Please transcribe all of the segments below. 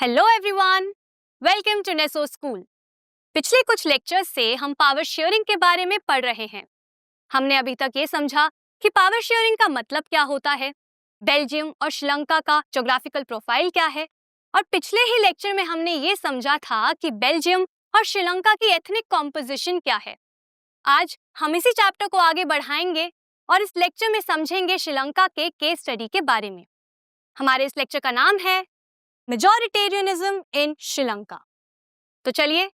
Hello everyone, welcome to Neso school. पिछले कुछ lectures से हम पावर शेयरिंग के बारे में पढ़ रहे हैं। हमने अभी तक ये समझा कि पावर शेयरिंग का मतलब क्या होता है, बेल्जियम और श्रीलंका का ज्योग्राफिकल प्रोफाइल क्या है, और पिछले ही लेक्चर में हमने ये समझा था कि बेल्जियम और श्रीलंका की एथनिक कॉम्पोजिशन क्या है। आज हम इसी चैप्टर को आगे बढ़ाएंगे और इस लेक्चर में समझेंगे श्रीलंका के केस स्टडी के बारे में। हमारे इस लेक्चर का नाम है मेजॉरिटेरियनिज्म इन श्रीलंका। तो चलिए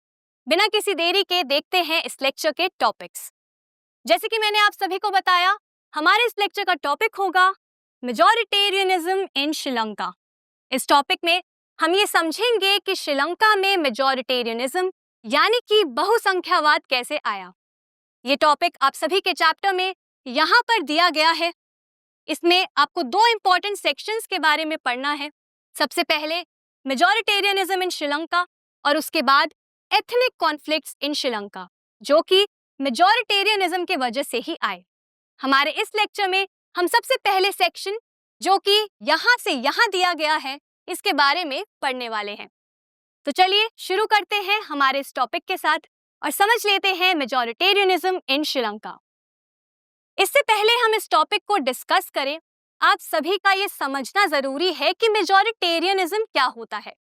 बिना किसी देरी के देखते हैं इस लेक्चर के टॉपिक्स। जैसे कि मैंने आप सभी को बताया, हमारे इस लेक्चर का टॉपिक होगा मेजॉरिटेरियनिज्म इन श्रीलंका। इस टॉपिक में हम ये समझेंगे कि श्रीलंका में मेजॉरिटेरियनिज्म यानी कि बहुसंख्यावाद कैसे आया। ये टॉपिक आप सभी के चैप्टर में यहाँ पर दिया गया है। इसमें आपको दो इंपॉर्टेंट सेक्शंस के बारे में पढ़ना है। सबसे पहले मेजॉरिटेरियनिज्म इन श्रीलंका और उसके बाद एथनिक कॉन्फ्लिक्ट्स इन श्रीलंका, जो कि मेजॉरिटेरियनिज्म के वजह से ही आए। हमारे इस लेक्चर में हम सबसे पहले सेक्शन, जो कि यहाँ से यहाँ दिया गया है, इसके बारे में पढ़ने वाले हैं। तो चलिए शुरू करते हैं हमारे इस टॉपिक के साथ और समझ लेते हैं मेजॉरिटेरियनिज्म इन श्रीलंका। इससे पहले हम इस टॉपिक को डिस्कस करें, आप सभी का ये समझना जरूरी है कि मेजॉरिटेरियनिज्म क्या होता है।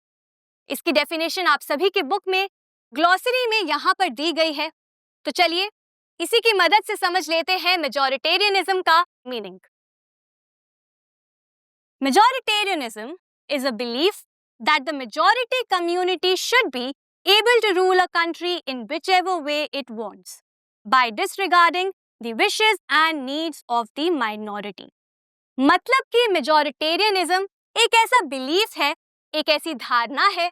इसकी डेफिनेशन आप सभी की बुक में ग्लॉसरी में यहाँ पर दी गई है। तो चलिए इसी की मदद से समझ लेते हैं मेजॉरिटेरियनिज्म का meaning. Majoritarianism is a belief that the majority community should be able to rule a country in whichever way it wants, by disregarding the wishes and needs of the minority। मतलब कि majoritarianism एक ऐसा belief है, एक ऐसी धारणा है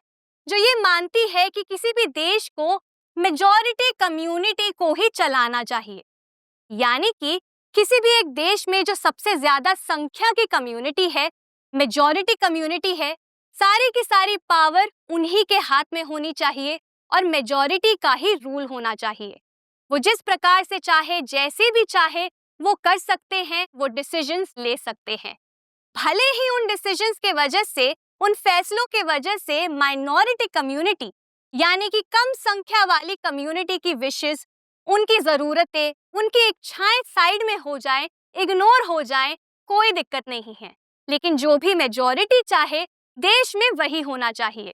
जो ये मानती है कि किसी भी देश को मेजॉरिटी कम्युनिटी को ही चलाना चाहिए। यानी कि किसी भी एक देश में जो सबसे ज्यादा संख्या की कम्युनिटी है, मेजॉरिटी कम्युनिटी है, सारी की सारी पावर उन्हीं के हाथ में होनी चाहिए और मेजॉरिटी का ही रूल होना चाहिए। वो जिस प्रकार से चाहे, जैसे भी चाहे वो कर सकते हैं, वो डिसीजंस ले सकते हैं। भले ही उन डिसीजंस के वजह से, उन फैसलों के वजह से माइनॉरिटी कम्युनिटी यानी कि कम संख्या वाली कम्युनिटी की विशेस, उनकी जरूरतें, उनकी इच्छाएं साइड में हो जाएं, इग्नोर हो जाएं, कोई दिक्कत नहीं है। लेकिन जो भी मेजॉरिटी चाहे देश में वही होना चाहिए।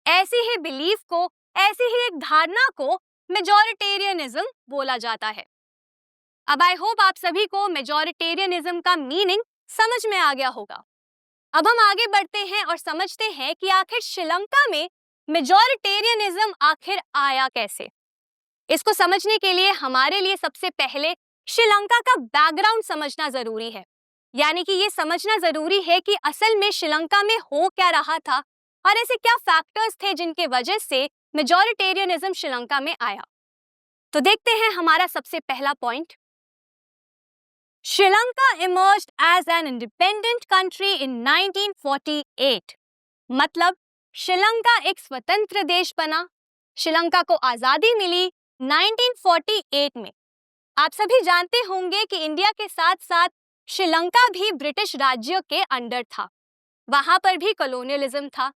ऐसी ही बिलीफ को, ऐसी ही एक धारणा को मेजॉरिटेरियनिज्म बोला जाता है। अब आई होप आप सभी को मेजॉरिटेरियनिज्म का मीनिंग समझ में आ गया होगा। अब हम आगे बढ़ते हैं और समझते हैं कि आखिर श्रीलंका में मेजॉरिटेरियनिज्म आखिर आया कैसे। इसको समझने के लिए हमारे लिए सबसे पहले श्रीलंका का बैकग्राउंड समझना जरूरी है। यानी कि ये समझना जरूरी है कि असल में श्रीलंका में हो क्या रहा था और ऐसे क्या फैक्टर्स थे जिनके वजह से मेजॉरिटेरियनिज्म श्रीलंका में आया। तो देखते हैं हमारा सबसे पहला point. Sri Lanka emerged as an independent country in 1948। मतलब श्रीलंका एक स्वतंत्र देश बना, श्रीलंका को आजादी मिली 1948 में। आप सभी जानते होंगे कि इंडिया के साथ साथ श्रीलंका भी ब्रिटिश राज्य के अंडर था, वहां पर भी कॉलोनियलिज्म था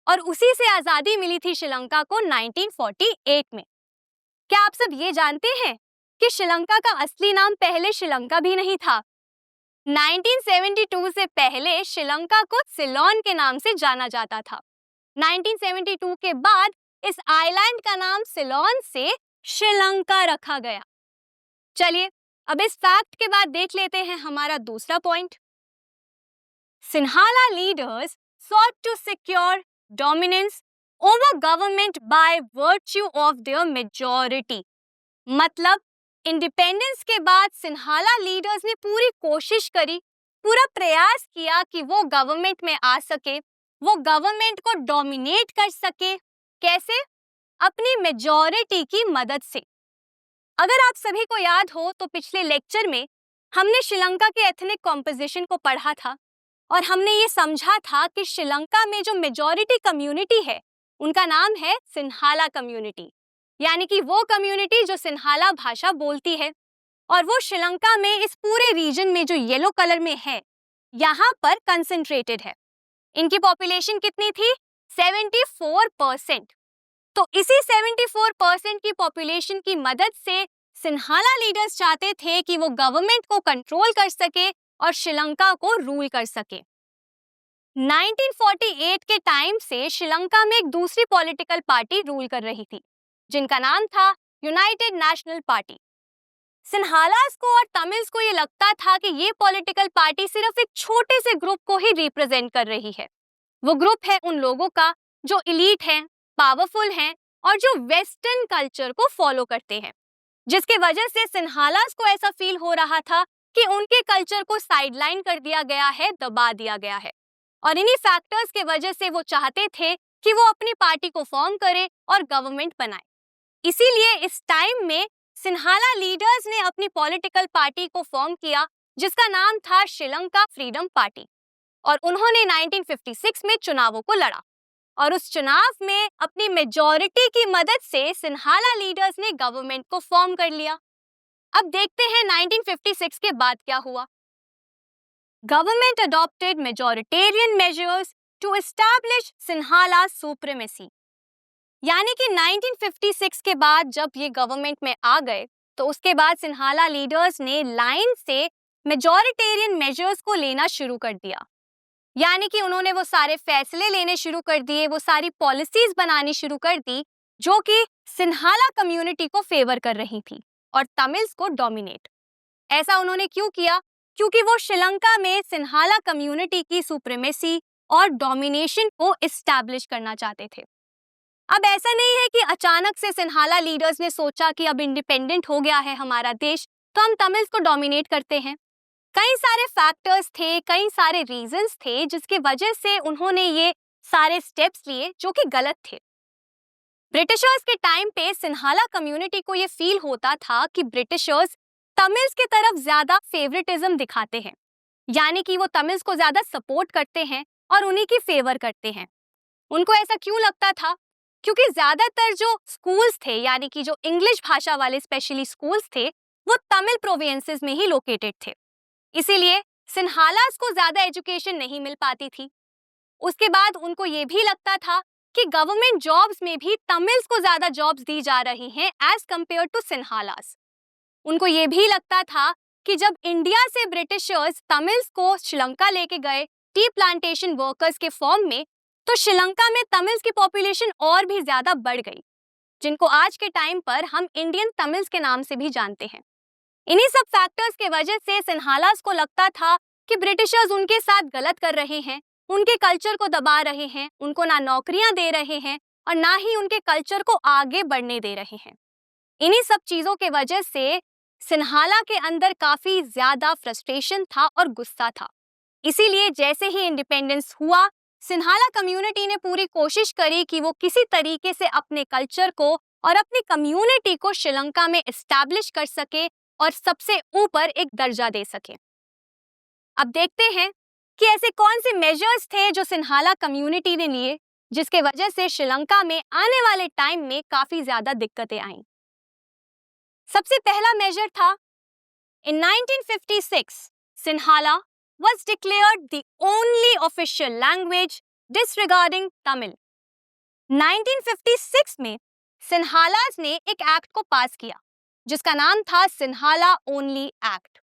और उसी से आजादी मिली थी श्रीलंका को 1948 में। क्या आप सब ये जानते हैं कि श्रीलंका का असली नाम पहले श्रीलंका भी नहीं था। 1972 से पहले श्रीलंका को सिलोन के नाम से जाना जाता था। 1972 के बाद इस आइलैंड का नाम सिलोन से श्रीलंका रखा गया। चलिए अब इस फैक्ट के बाद देख लेते हैं हमारा दूसरा point. Sinhala leaders sought to secure dominance over government by virtue of their majority। मतलब इंडिपेंडेंस के बाद सिन्हाला लीडर्स ने पूरी कोशिश करी, पूरा प्रयास किया कि वो गवर्नमेंट में आ सके, वो गवर्नमेंट को डोमिनेट कर सके। कैसे? अपनी मेजॉरिटी की मदद से। अगर आप सभी को याद हो तो पिछले लेक्चर में हमने श्रीलंका के एथनिक कॉम्पोजिशन को पढ़ा था और हमने ये समझा था कि श्रीलंका में जो मेजॉरिटी कम्युनिटी है उनका नाम है सिन्हाला कम्युनिटी, यानी कि वो कम्युनिटी जो सिन्हाला भाषा बोलती है। और वो श्रीलंका में इस पूरे रीजन में जो येलो कलर में है यहाँ पर कंसंट्रेटेड है। इनकी पॉपुलेशन कितनी थी? 74%। तो इसी 74% की पॉपुलेशन की मदद से सिन्हाला लीडर्स चाहते थे कि वो गवर्नमेंट को कंट्रोल कर सके और श्रीलंका को रूल कर सके। 1948 के टाइम से श्रीलंका में एक दूसरी पॉलिटिकल पार्टी रूल कर रही थी, जिनका नाम था यूनाइटेड नेशनल पार्टी। सिन्हालास को और तमिल्स को ये लगता था कि ये पॉलिटिकल पार्टी सिर्फ एक छोटे से ग्रुप को ही रिप्रेजेंट कर रही है। वो ग्रुप है उन लोगों का जो इलीट हैं, पावरफुल हैं और जो वेस्टर्न कल्चर को फॉलो करते हैं, जिसके वजह से सिन्हालास को ऐसा फील हो रहा था कि उनके कल्चर को साइडलाइन कर दिया गया है, दबा दिया गया है। और इन्हीं फैक्टर्स के वजह से वो चाहते थे कि वो अपनी पार्टी को फॉर्म करे और गवर्नमेंट बनाए। इसीलिए इस टाइम में सिन्हाला लीडर्स ने अपनी पॉलिटिकल पार्टी को फॉर्म किया, जिसका नाम था श्रीलंका फ्रीडम पार्टी। और उन्होंने 1956 में चुनावों को लड़ा और उस चुनाव में अपनी मेजॉरिटी की मदद से सिन्हाला लीडर्स ने गवर्नमेंट को फॉर्म कर लिया। अब देखते हैं 1956 के बाद क्या हुआ। Government adopted majoritarian measures to establish Sinhala supremacy. यानी कि 1956 के बाद जब ये गवर्नमेंट में आ गए तो उसके बाद सिन्हाला लीडर्स ने लाइन से मेजॉरिटेरियन मेजर्स को लेना शुरू कर दिया। यानी कि उन्होंने वो सारे फैसले लेने शुरू कर दिए, वो सारी पॉलिसीज बनानी शुरू कर दी जो कि सिन्हाला कम्युनिटी को फेवर कर रही थी और तमिल्स को डोमिनेट। ऐसा उन्होंने क्यों किया? क्योंकि वो श्रीलंका में सिन्हाला कम्युनिटी की सुप्रीमेसी और डोमिनेशन को एस्टैब्लिश करना चाहते थे। अब ऐसा नहीं है कि अचानक से सिन्हाला लीडर्स ने सोचा कि अब इंडिपेंडेंट हो गया है हमारा देश तो हम तमिल्स को डोमिनेट करते हैं। कई सारे फैक्टर्स थे, कई सारे रीजंस थे जिसकी वजह से उन्होंने ये सारे स्टेप्स लिए जो कि गलत थे। ब्रिटिशर्स के टाइम पे सिन्हाला कम्युनिटी को ये फील होता था कि ब्रिटिशर्स तमिल्स की तरफ ज्यादा फेवरेटिज्म दिखाते हैं, यानी कि वो तमिल्स को ज्यादा सपोर्ट करते हैं और उन्हीं की फेवर करते हैं। उनको ऐसा क्यों लगता था? क्योंकि ज्यादातर जो स्कूल्स थे, यानी कि जो इंग्लिश भाषा वाले स्पेशली स्कूल्स थे, वो तमिल प्रोविंसेस में ही लोकेटेड थे। इसीलिए सिन्हालास को ज्यादा एजुकेशन नहीं मिल पाती थी। उसके बाद उनको ये भी लगता था कि गवर्नमेंट जॉब्स में भी तमिल्स को ज्यादा जॉब्स दी जा रही हैं एज कंपेयर टू सिन्हालास। उनको ये भी लगता था कि जब इंडिया से ब्रिटिशर्स तमिल्स को श्रीलंका लेके गए टी प्लांटेशन वर्कर्स के फॉर्म में, तो श्रीलंका में तमिल्स की पॉपुलेशन और भी ज्यादा बढ़ गई, जिनको आज के टाइम पर हम इंडियन तमिल्स के नाम से भी जानते हैं। इन्हीं सब फैक्टर्स के वजह से सिन्हालास को लगता था कि ब्रिटिशर्स उनके साथ गलत कर रहे हैं, उनके कल्चर को दबा रहे हैं, उनको ना नौकरियां दे रहे हैं और ना ही उनके कल्चर को आगे बढ़ने दे रहे हैं। इन्हीं सब चीजों के वजह से सिन्हाला के अंदर काफी ज्यादा फ्रस्ट्रेशन था और गुस्सा था। इसीलिए जैसे ही इंडिपेंडेंस हुआ, सिन्हाला कम्युनिटी ने पूरी कोशिश करी कि वो किसी तरीके से अपने कल्चर को और अपनी कम्युनिटी को श्रीलंका में एस्टैब्लिश कर सके और सबसे ऊपर एक दर्जा दे सके। अब देखते हैं कि ऐसे कौन से मेजर्स थे जो सिन्हाला कम्युनिटी ने लिए जिसके वजह से श्रीलंका में आने वाले टाइम में काफी ज्यादा दिक्कतें आईं। सबसे पहला मेजर था, इन 1956 Sinhala was declared the only official language disregarding Tamil। 1956 में सिन्हालास ने एक एक्ट को पास किया जिसका नाम था सिन्हाला ओनली एक्ट।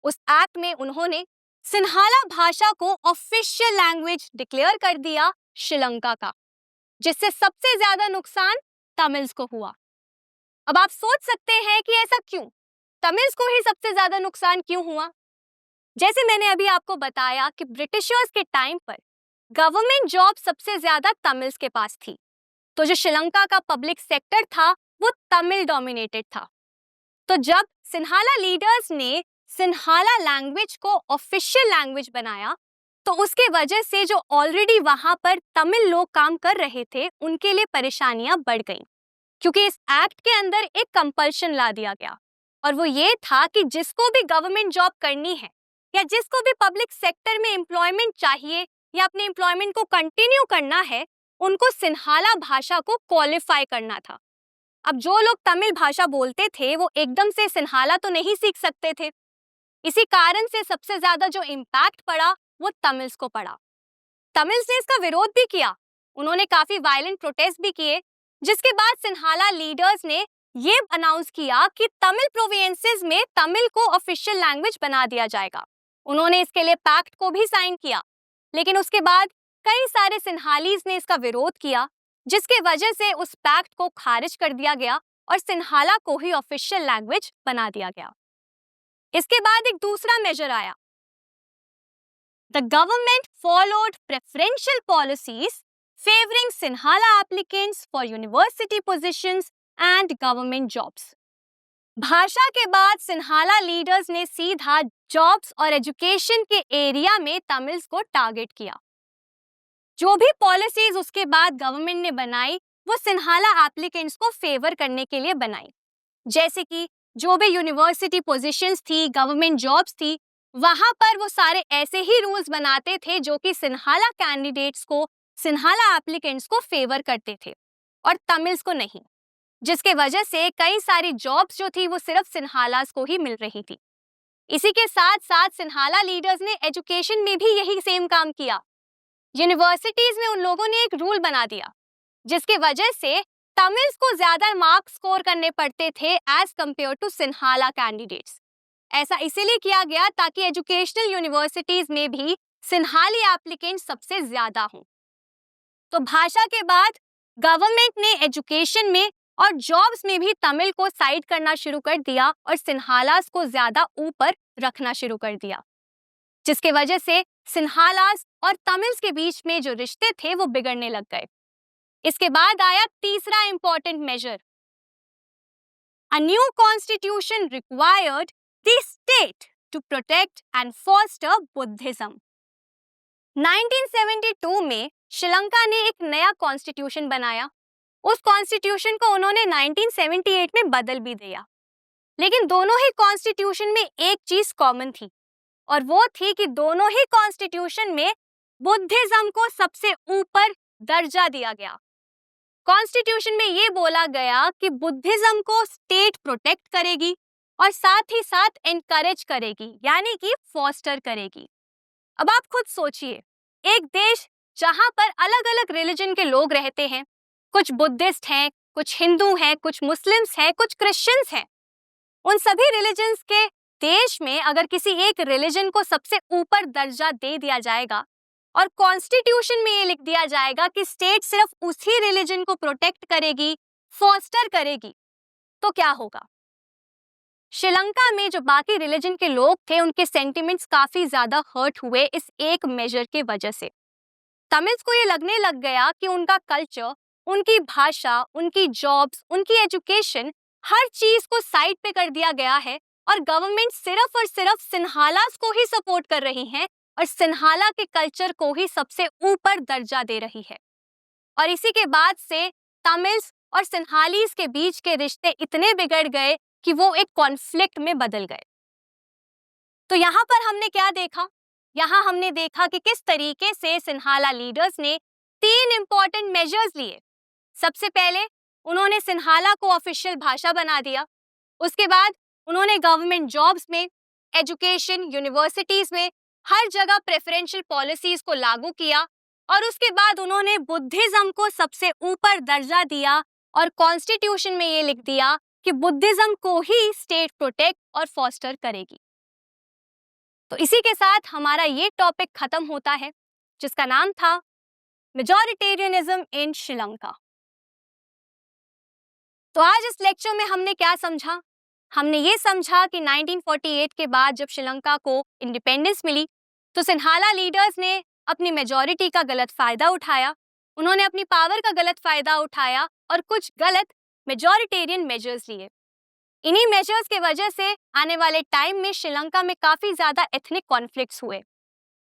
उस एक्ट में उन्होंने सिन्हाला भाषा को ऑफिशियल लैंग्वेज डिक्लेयर कर दिया श्रीलंका का, जिससे सबसे ज्यादा नुकसान तमिल्स को हुआ। अब आप सोच सकते हैं कि ऐसा क्यों, तमिल्स को ही सबसे ज्यादा नुकसान क्यों हुआ? जैसे मैंने अभी आपको बताया कि ब्रिटिशर्स के टाइम पर गवर्नमेंट जॉब सबसे ज्यादा तमिल्स के पास थी, तो जो श्रीलंका का पब्लिक सेक्टर था वो तमिल डोमिनेटेड था। तो जब सिन्हाला लीडर्स ने सिन्हाला लैंग्वेज को ऑफिशियल लैंग्वेज बनाया, तो उसके वजह से जो ऑलरेडी वहां पर तमिल लोग काम कर रहे थे उनके लिए परेशानियां बढ़ गईं, क्योंकि इस एक्ट के अंदर एक कंपल्शन ला दिया गया और वो ये था कि जिसको भी गवर्नमेंट जॉब करनी है या जिसको भी पब्लिक सेक्टर में एम्प्लॉयमेंट चाहिए या अपने एम्प्लॉयमेंट को कंटिन्यू करना है, उनको सिन्हाला भाषा को क्वालिफाई करना था। अब जो लोग तमिल भाषा बोलते थे वो एकदम से सिन्हाला तो नहीं सीख सकते थे। इसी कारण से सबसे ज्यादा जो इम्पैक्ट पड़ा वो तमिल्स को पड़ा। तमिल्स ने इसका विरोध भी किया उन्होंने काफी वायलेंट प्रोटेस्ट भी किए, जिसके बाद सिन्हाला लीडर्स ने ये अनाउंस किया कि तमिल प्रोविंसेस में तमिल को ऑफिशियल लैंग्वेज बना दिया जाएगा। उन्होंने इसके लिए पैक्ट को भी साइन किया, लेकिन उसके बाद कई सारे सिन्हालीज ने इसका विरोध किया, जिसके वजह से उस पैक्ट को खारिज कर दिया गया और सिन्हाला को ही ऑफिशियल लैंग्वेज बना दिया गया। इसके बाद एक दूसरा मेजर आया। The government followed preferential policies favoring Sinhala applicants for university positions and government jobs. भाषा के बाद सिन्हाला लीडर्स ने सीधा जॉब्स और एजुकेशन के एरिया में तमिल्स को टारगेट किया। जो भी पॉलिसीज उसके बाद गवर्नमेंट ने बनाई वो सिन्हाला एप्लीकेंट्स को फेवर करने के लिए बनाई, जैसे कि जो भी यूनिवर्सिटी पोजीशंस थी, गवर्नमेंट जॉब्स थी, वहां पर वो सारे ऐसे ही रूल्स बनाते थे जो कि सिन्हाला कैंडिडेट्स को, सिन्हाला एप्लीकेंट्स को फेवर करते थे और तमिल्स को नहीं, जिसके वजह से कई सारी जॉब्स जो थी वो सिर्फ सिन्हालास को ही मिल रही थी। इसी के साथ साथ सिन्हाला लीडर्स ने एजुकेशन में भी यही सेम काम किया। यूनिवर्सिटीज में उन लोगों ने एक रूल बना दिया जिसकी वजह से तमिल्स को ज्यादा मार्क्स स्कोर करने पड़ते थे as compare to Sinhala candidates. ऐसा इसीलिए किया गया ताकि एजुकेशनल यूनिवर्सिटीज में भी सिन्हाली एप्लीकेंट सबसे ज्यादा हों। तो भाषा के बाद गवर्नमेंट ने एजुकेशन में और जॉब्स में भी तमिल को साइड करना शुरू कर दिया और सिन्हालास को ज्यादा ऊपर रखना शुरू कर दिया, जिसके वजह से सिन्हालास और तमिल्स के बीच में जो रिश्ते थे वो बिगड़ने लग गए। इसके बाद आया तीसरा important measure. A new constitution required the state to protect and foster Buddhism. 1972 में श्रीलंका ने एक नया कॉन्स्टिट्यूशन बनाया। उस कॉन्स्टिट्यूशन को उन्होंने 1978 में बदल भी दिया, लेकिन दोनों ही कॉन्स्टिट्यूशन में एक चीज कॉमन थी और वो थी कि दोनों ही कॉन्स्टिट्यूशन में बुद्धिज्म को सबसे ऊपर दर्जा दिया गया। कॉन्स्टिट्यूशन में ये बोला गया कि बुद्धिज्म को स्टेट प्रोटेक्ट करेगी और साथ ही साथ एनकरेज करेगी, यानी कि फॉस्टर करेगी। अब आप खुद सोचिए, एक देश जहां पर अलग अलग रिलीजन के लोग रहते हैं, कुछ बुद्धिस्ट हैं, कुछ हिंदू हैं, कुछ मुस्लिम्स हैं, कुछ क्रिश्चियंस हैं, उन सभी रिलीजन्स के देश में अगर किसी एक रिलीजन को सबसे ऊपर दर्जा दे दिया जाएगा और कॉन्स्टिट्यूशन में ये लिख दिया जाएगा कि स्टेट सिर्फ उसी रिलीजन को प्रोटेक्ट करेगी, फॉस्टर करेगी, तो क्या होगा? श्रीलंका में जो बाकी रिलीजन के लोग थे उनके सेंटिमेंट्स काफी ज्यादा हर्ट हुए इस एक मेजर के वजह से। तमिल्स को ये लगने लग गया कि उनका कल्चर, उनकी भाषा, उनकी जॉब्स, उनकी एजुकेशन, हर चीज को साइड पे कर दिया गया है और गवर्नमेंट सिर्फ और सिर्फ सिन्हालास को ही सपोर्ट कर रही है और सिन्हाला के कल्चर को ही सबसे ऊपर दर्जा दे रही है। और इसी के बाद से तमिल्स और सिन्हालीज के बीच के रिश्ते इतने बिगड़ गए कि वो एक कॉन्फ्लिक्ट में बदल गए। तो यहाँ पर हमने क्या देखा? यहाँ हमने देखा कि किस तरीके से सिन्हाला लीडर्स ने 3 इंपॉर्टेंट मेजर्स लिए। सबसे पहले उन्होंने सिन्हाला को ऑफिशियल भाषा बना दिया। उसके बाद उन्होंने गवर्नमेंट जॉब्स में, एजुकेशन, यूनिवर्सिटीज में हर जगह प्रेफरेंशियल पॉलिसीज को लागू किया और उसके बाद उन्होंने बुद्धिज्म को सबसे ऊपर दर्जा दिया और कॉन्स्टिट्यूशन में ये लिख दिया कि बुद्धिज्म को ही स्टेट प्रोटेक्ट और फॉस्टर करेगी। तो इसी के साथ हमारा ये टॉपिक खत्म होता है जिसका नाम था मेजॉरिटेरियनिज्म इन श्रीलंका। तो आज इस लेक्चर में हमने क्या समझा? हमने ये समझा कि 1948 के बाद जब श्रीलंका को इंडिपेंडेंस मिली तो सिन्हाला लीडर्स ने अपनी मेजॉरिटी का गलत फायदा उठाया, उन्होंने अपनी पावर का गलत फायदा उठाया और कुछ गलत मेजॉरिटेरियन मेजर्स लिए। इन्हीं मेजर्स के वजह से आने वाले टाइम में श्रीलंका में काफी ज्यादा एथनिक कॉन्फ्लिक्ट्स हुए।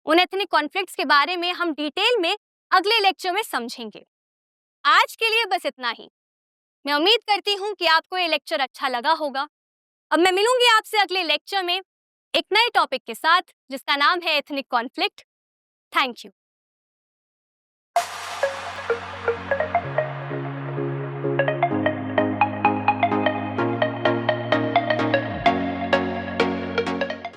उन एथनिक कॉन्फ्लिक्ट्स के बारे में हम डिटेल में अगले लेक्चर में समझेंगे। आज के लिए बस इतना ही। मैं उम्मीद करती हूँ कि आपको ये लेक्चर अच्छा लगा होगा। अब मैं मिलूंगी आपसे अगले लेक्चर में एक नए टॉपिक के साथ जिसका नाम है एथनिक कॉन्फ्लिक्ट। Thank you.